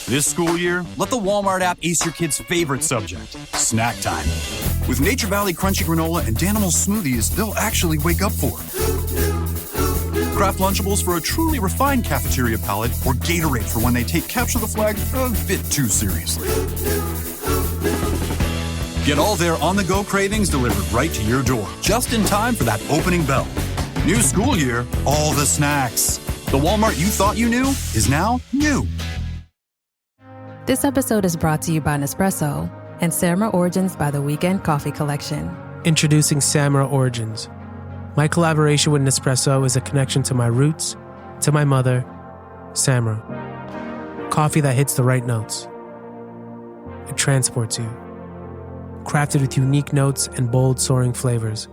This school year, let the Walmart app ace your kid's favorite subject, snack time. With Nature Valley Crunchy Granola and Danimals smoothies they'll actually wake up for. Craft Lunchables for a truly refined cafeteria palate, or Gatorade for when they take Capture the Flag a bit too seriously. Get all their on-the-go cravings delivered right to your door, just in time for that opening bell. New school year, all the snacks. The Walmart you thought you knew is now new. This episode is brought to you by Nespresso and Samra Origins by the Weekend Coffee Collection. Introducing Samra Origins. My collaboration with Nespresso is a connection to my roots, to my mother, Samra. Coffee that hits the right notes. It transports you. Crafted with unique notes and bold, soaring flavors.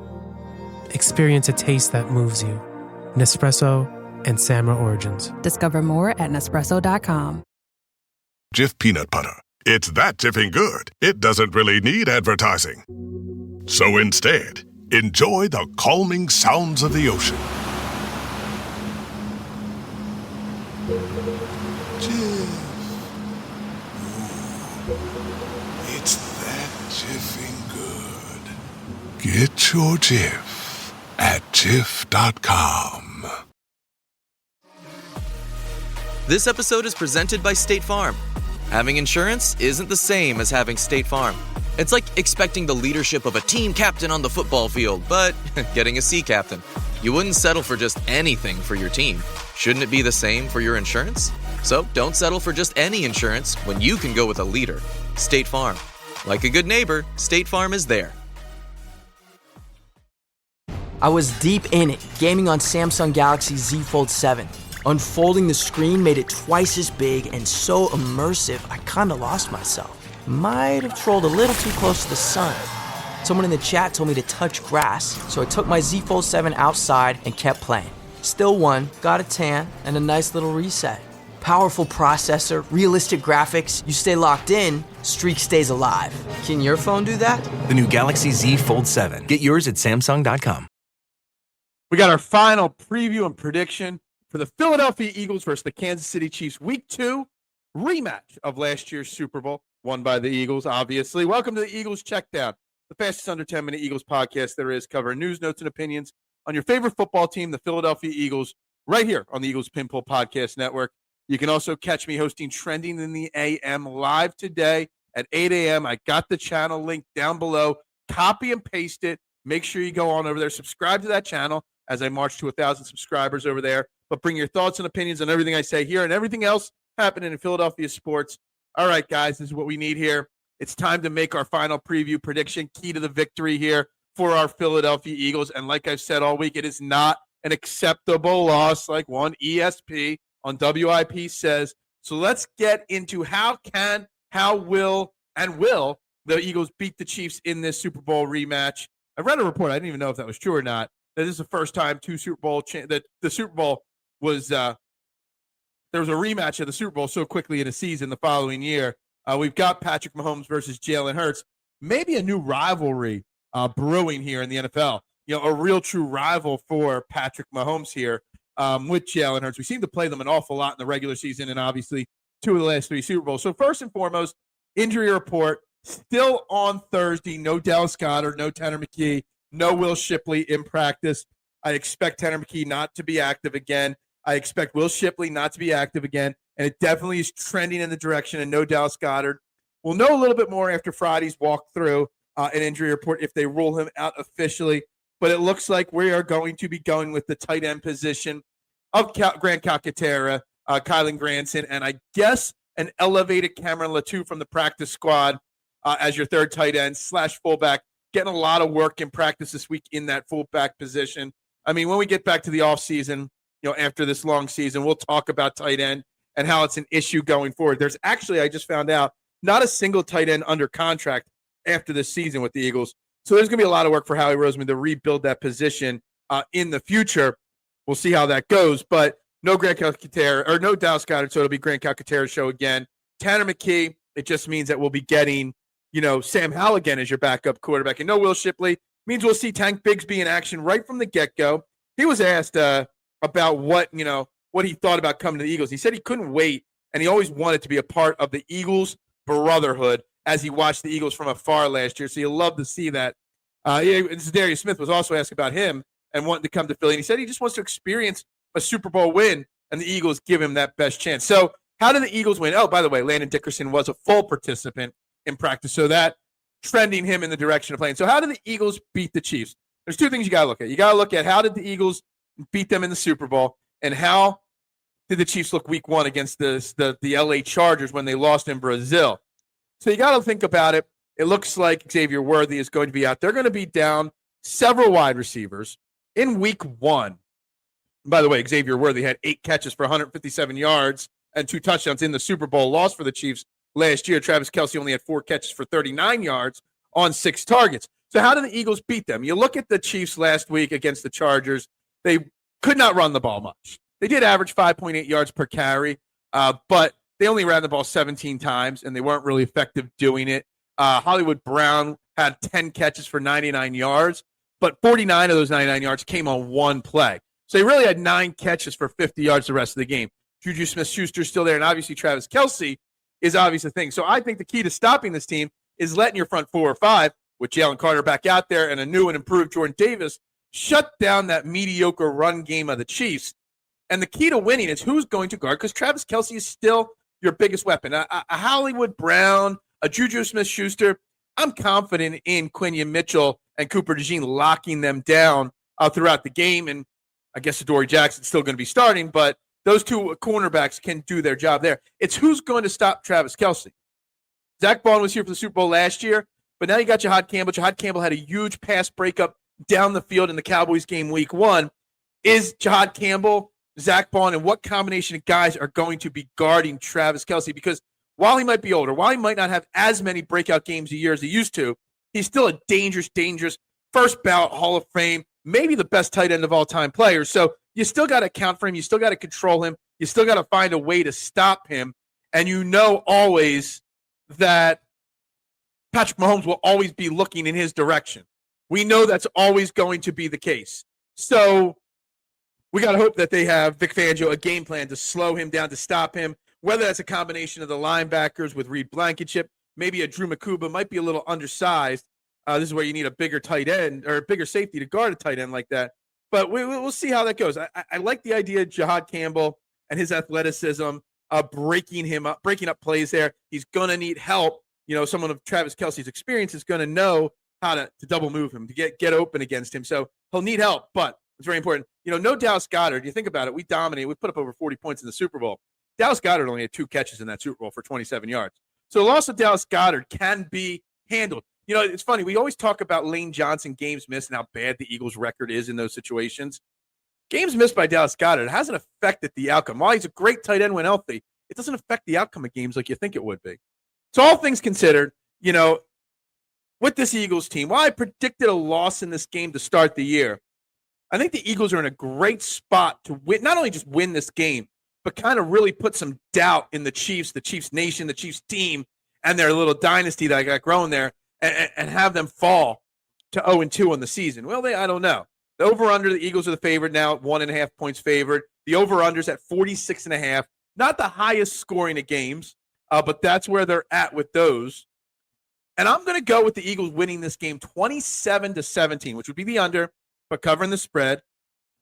Experience a taste that moves you. Nespresso and Samra Origins. Discover more at Nespresso.com. Jif peanut butter. It's that jiffing good, it doesn't really need advertising. So instead, enjoy the calming sounds of the ocean. Jif. Ooh, it's that jiffing good. Get your Jif at Jif.com. This episode is presented by State Farm. Having insurance isn't the same as having State Farm. It's like expecting the leadership of a team captain on the football field, but getting a sea captain. You wouldn't settle for just anything for your team. Shouldn't it be the same for your insurance? So don't settle for just any insurance when you can go with a leader. State Farm. Like a good neighbor, State Farm is there. I was deep in it, gaming on Samsung Galaxy Z Fold 7. Unfolding the screen made it twice as big and so immersive, I kinda lost myself. Might have trolled a little too close to the sun. Someone in the chat told me to touch grass, so I took my Z Fold 7 outside and kept playing. Still won, got a tan, and a nice little reset. Powerful processor, realistic graphics, you stay locked in, streak stays alive. Can your phone do that? The new Galaxy Z Fold 7. Get yours at Samsung.com. We got our final preview and prediction for the Philadelphia Eagles versus the Kansas City Chiefs. Week 2 rematch of last year's Super Bowl, won by the Eagles, obviously. Welcome to the Eagles Checkdown, the fastest under 10-minute Eagles podcast there is, covering news, notes, and opinions on your favorite football team, the Philadelphia Eagles, right here on the Eagles Pinpool Podcast Network. You can also catch me hosting Trending in the AM live today at 8 a.m. I got the channel link down below. Copy and paste it. Make sure you go on over there. Subscribe to that channel as I march to 1,000 subscribers over there. But bring your thoughts and opinions on everything I say here and everything else happening in Philadelphia sports. All right, guys, this is what we need here. It's time to make our final preview prediction, key to the victory here for our Philadelphia Eagles. And like I've said all week, it is not an acceptable loss like one ESP on WIP says. So let's get into how will the Eagles beat the Chiefs in this Super Bowl rematch. I read a report. I didn't even know if that was true or not. That this is the first time that the Super Bowl was there was a rematch of the Super Bowl so quickly in a season the following year. We've got Patrick Mahomes versus Jalen Hurts. Maybe a new rivalry brewing here in the NFL. You know, a real true rival for Patrick Mahomes here with Jalen Hurts. We seem to play them an awful lot in the regular season and obviously 2 of the last 3 Super Bowls. So first and foremost, injury report. Still on Thursday, no Dallas Goedert, no Tanner McKee, no Will Shipley in practice. I expect Tanner McKee not to be active again. I expect Will Shipley not to be active again. And it definitely is trending in the direction of no Dallas Goedert. We'll know a little bit more after Friday's walkthrough an injury report if they rule him out officially. But it looks like we are going to be going with the tight end position of Grant Calcaterra, Kylan Granson, and I guess an elevated Cameron Latou from the practice squad as your third tight end / fullback. Getting a lot of work in practice this week in that fullback position. I mean, when we get back to the offseason, you know, after this long season, we'll talk about tight end and how it's an issue going forward. There's actually, I just found out, not a single tight end under contract after this season with the Eagles. So there's going to be a lot of work for Howie Roseman to rebuild that position in the future. We'll see how that goes. But no Grant Calcaterra, or no Dallas Goedert, so it'll be Grant Calcaterra's show again. Tanner McKee, it just means that we'll be getting, you know, Sam Howell again as your backup quarterback. And no Will Shipley means we'll see Tank Bigsby in action right from the get-go. He was asked about what he thought about coming to the Eagles. He said he couldn't wait and he always wanted to be a part of the Eagles brotherhood as he watched the Eagles from afar last year. So you love to see that. Darius Smith was also asked about him and wanting to come to Philly, and he said he just wants to experience a Super Bowl win, and the Eagles give him that best chance. So how did the Eagles win? Oh, by the way, Landon Dickerson was a full participant in practice, so that trending him in the direction of playing. So how did the Eagles beat the Chiefs? There's two things you got to look at. You got to look at how did the Eagles beat them in the Super Bowl, and how did the Chiefs look week one against the LA Chargers when they lost in Brazil. So you got to think about it. It looks like Xavier Worthy is going to be out. They're going to be down several wide receivers in week one. By the way, Xavier Worthy had 8 catches for 157 yards and 2 touchdowns in the Super Bowl loss for the Chiefs last year. Travis Kelce only had 4 catches for 39 yards on 6 targets. So how did the Eagles beat them? You look at the Chiefs last week against the Chargers. They could not run the ball much. They did average 5.8 yards per carry, but they only ran the ball 17 times, and they weren't really effective doing it. Hollywood Brown had 10 catches for 99 yards, but 49 of those 99 yards came on one play. So they really had 9 catches for 50 yards the rest of the game. Juju Smith-Schuster's still there, and obviously Travis Kelce is obviously a thing. So I think the key to stopping this team is letting your front 4 or 5, with Jalen Carter back out there and a new and improved Jordan Davis, shut down that mediocre run game of the Chiefs. And the key to winning is who's going to guard, because Travis Kelce is still your biggest weapon. A Hollywood Brown, a Juju Smith-Schuster, I'm confident in Quinion Mitchell and Cooper DeJean locking them down throughout the game. And I guess Adoree Jackson's still going to be starting, but those 2 cornerbacks can do their job there. It's who's going to stop Travis Kelce. Zach Bond was here for the Super Bowl last year, but now you got Jahad Campbell. Jahad Campbell had a huge pass breakup down the field in the Cowboys game week 1. Is Jahad Campbell, Zach Bond, and what combination of guys are going to be guarding Travis Kelce? Because while he might be older, while he might not have as many breakout games a year as he used to, he's still a dangerous first ballot Hall of Fame, maybe the best tight end of all time player. So you still got to account for him. You still got to control him. You still got to find a way to stop him. And you know always that Patrick Mahomes will always be looking in his direction. We know that's always going to be the case. So we got to hope that they have Vic Fangio a game plan to slow him down, to stop him, whether that's a combination of the linebackers with Reed Blankenship, maybe a Drew Makuba, might be a little undersized. This is where you need a bigger tight end or a bigger safety to guard a tight end like that. But we'll see how that goes. I like the idea of Jahad Campbell and his athleticism, breaking up plays there. He's going to need help. You know, someone of Travis Kelce's experience is going to know how to double move him, to get open against him. So he'll need help, but it's very important. You know, no Dallas Goedert. You think about it, we dominated. We put up over 40 points in the Super Bowl. Dallas Goedert only had 2 catches in that Super Bowl for 27 yards. So the loss of Dallas Goedert can be handled. You know, it's funny. We always talk about Lane Johnson games missed and how bad the Eagles' record is in those situations. Games missed by Dallas Goedert hasn't affected the outcome. While he's a great tight end when healthy, it doesn't affect the outcome of games like you think it would be. So all things considered, you know, with this Eagles team, while I predicted a loss in this game to start the year, I think the Eagles are in a great spot to win, not only just win this game, but kind of really put some doubt in the Chiefs Nation, the Chiefs team, and their little dynasty that I got growing there, and have them fall to 0-2 on the season. Well, I don't know. The over-under, the Eagles are the favorite now, 1.5 points favored. The over-under's at 46.5. Not the highest scoring of games, but that's where they're at with those. And I'm going to go with the Eagles winning this game 27-17, which would be the under, but covering the spread.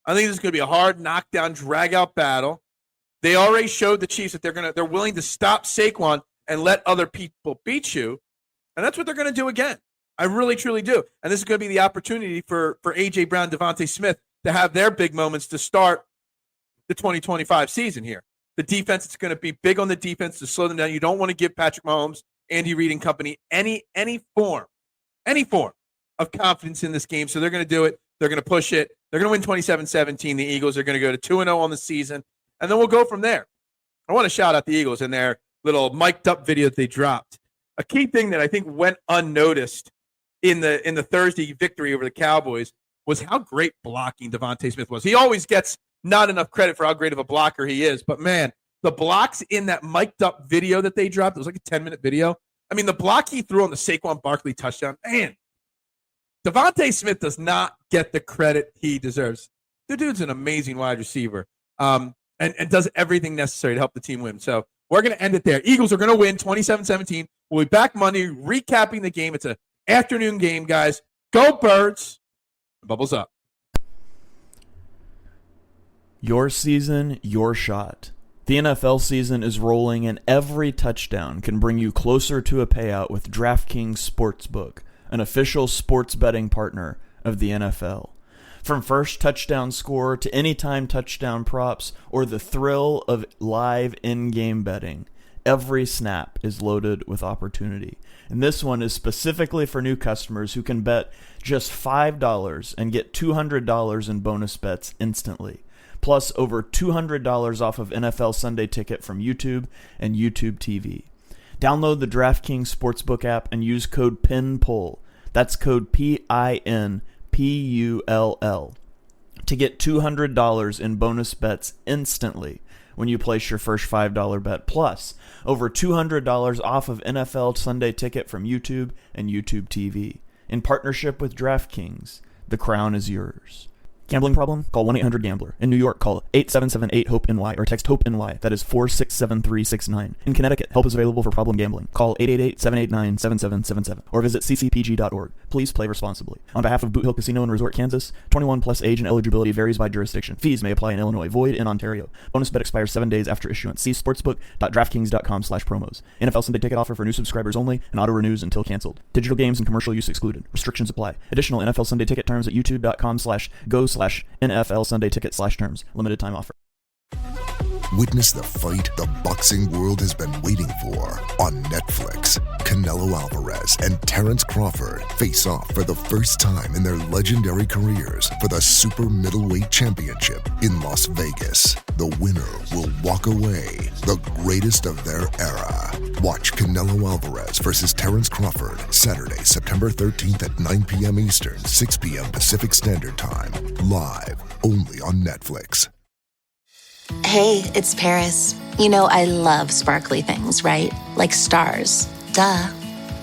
I think this is going to be a hard knockdown, drag-out battle. They already showed the Chiefs that they're willing to stop Saquon and let other people beat you. And that's what they're going to do again. I really, truly do. And this is going to be the opportunity for A.J. Brown, Devontae Smith to have their big moments to start the 2025 season here. The defense, it's going to be big on the defense to slow them down. You don't want to give Patrick Mahomes, Andy Reid and company any form of confidence in this game. So they're going to do it. They're going to push it. They're going to win 27-17. The Eagles are going to go to 2-0 on the season. And then we'll go from there. I want to shout out the Eagles in their little mic'd up video that they dropped. A key thing that I think went unnoticed in the Thursday victory over the Cowboys was how great blocking Devontae Smith was. He always gets not enough credit for how great of a blocker he is. But, man, the blocks in that mic'd up video that they dropped, it was like a 10-minute video. I mean, the block he threw on the Saquon Barkley touchdown, man, Devontae Smith does not get the credit he deserves. The dude's an amazing wide receiver and does everything necessary to help the team win. So we're going to end it there. Eagles are going to win 27-17. We'll be back Monday recapping the game. It's an afternoon game, guys. Go Birds. Bubbles up. Your season, your shot. The NFL season is rolling, and every touchdown can bring you closer to a payout with DraftKings Sportsbook, an official sports betting partner of the NFL. From first touchdown score to anytime touchdown props or the thrill of live in-game betting, every snap is loaded with opportunity. And this one is specifically for new customers who can bet just $5 and get $200 in bonus bets instantly. Plus over $200 off of NFL Sunday Ticket from YouTube and YouTube TV. Download the DraftKings Sportsbook app and use code PINPULL. That's code PINPULL to get $200 in bonus bets instantly when you place your first $5 bet. Plus over $200 off of NFL Sunday Ticket from YouTube and YouTube TV. In partnership with DraftKings, the crown is yours. Gambling problem? Call 1-800-GAMBLER. In New York, call 877-8-HOPE-NY or text HOPE-NY. That is 467-369. In Connecticut, help is available for problem gambling. Call 888-789-7777 or visit ccpg.org. Please play responsibly. On behalf of Boot Hill Casino and Resort, Kansas, 21 plus age and eligibility varies by jurisdiction. Fees may apply in Illinois, void in Ontario. Bonus bet expires 7 days after issuance. See sportsbook.draftkings.com/promos. NFL Sunday Ticket offer for new subscribers only and auto renews until canceled. Digital games and commercial use excluded. Restrictions apply. Additional NFL Sunday Ticket terms at youtube.com/go/NFL Sunday Ticket/terms. Limited time offer. Witness the fight the boxing world has been waiting for on Netflix. Canelo Alvarez and Terrence Crawford face off for the first time in their legendary careers for the Super Middleweight Championship in Las Vegas. The winner will walk away the greatest of their era. Watch Canelo Alvarez versus Terrence Crawford Saturday, September 13th at 9 p.m. Eastern, 6 p.m. Pacific Standard Time. Live only on Netflix. Hey, it's Paris. You know I love sparkly things, right? Like stars. Duh.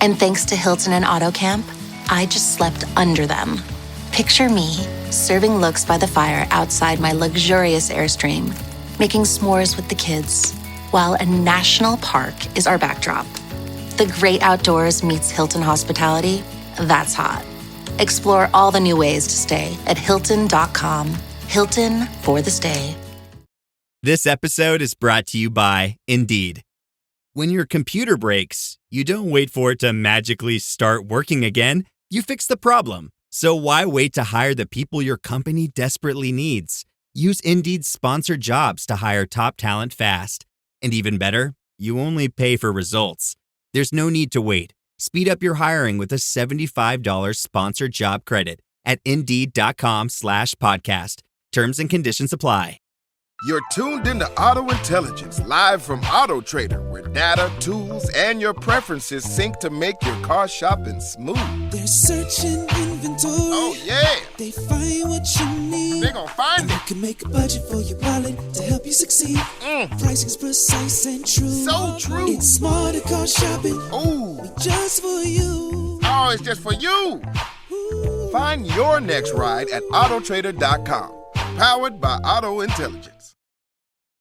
And thanks to Hilton and AutoCamp, I just slept under them. Picture me, serving looks by the fire outside my luxurious Airstream, making s'mores with the kids, while a national park is our backdrop. The great outdoors meets Hilton hospitality. That's hot. Explore all the new ways to stay at Hilton.com. Hilton for the stay. This episode is brought to you by Indeed. When your computer breaks, you don't wait for it to magically start working again. You fix the problem. So why wait to hire the people your company desperately needs? Use Indeed's sponsored jobs to hire top talent fast. And even better, you only pay for results. There's no need to wait. Speed up your hiring with a $75 sponsored job credit at Indeed.com/podcast. Terms and conditions apply. You're tuned into Auto Intelligence, live from Auto Trader, where data, tools, and your preferences sync to make your car shopping smooth. They're searching inventory. Oh, yeah. They find what you need. They're gonna find it. You can make a budget for your wallet to help you succeed. Pricing's precise and true. So true. It's smarter car shopping. Ooh. Just for you. Oh, it's just for you. Ooh. Find your next ride at autotrader.com. Powered by Auto Intelligence.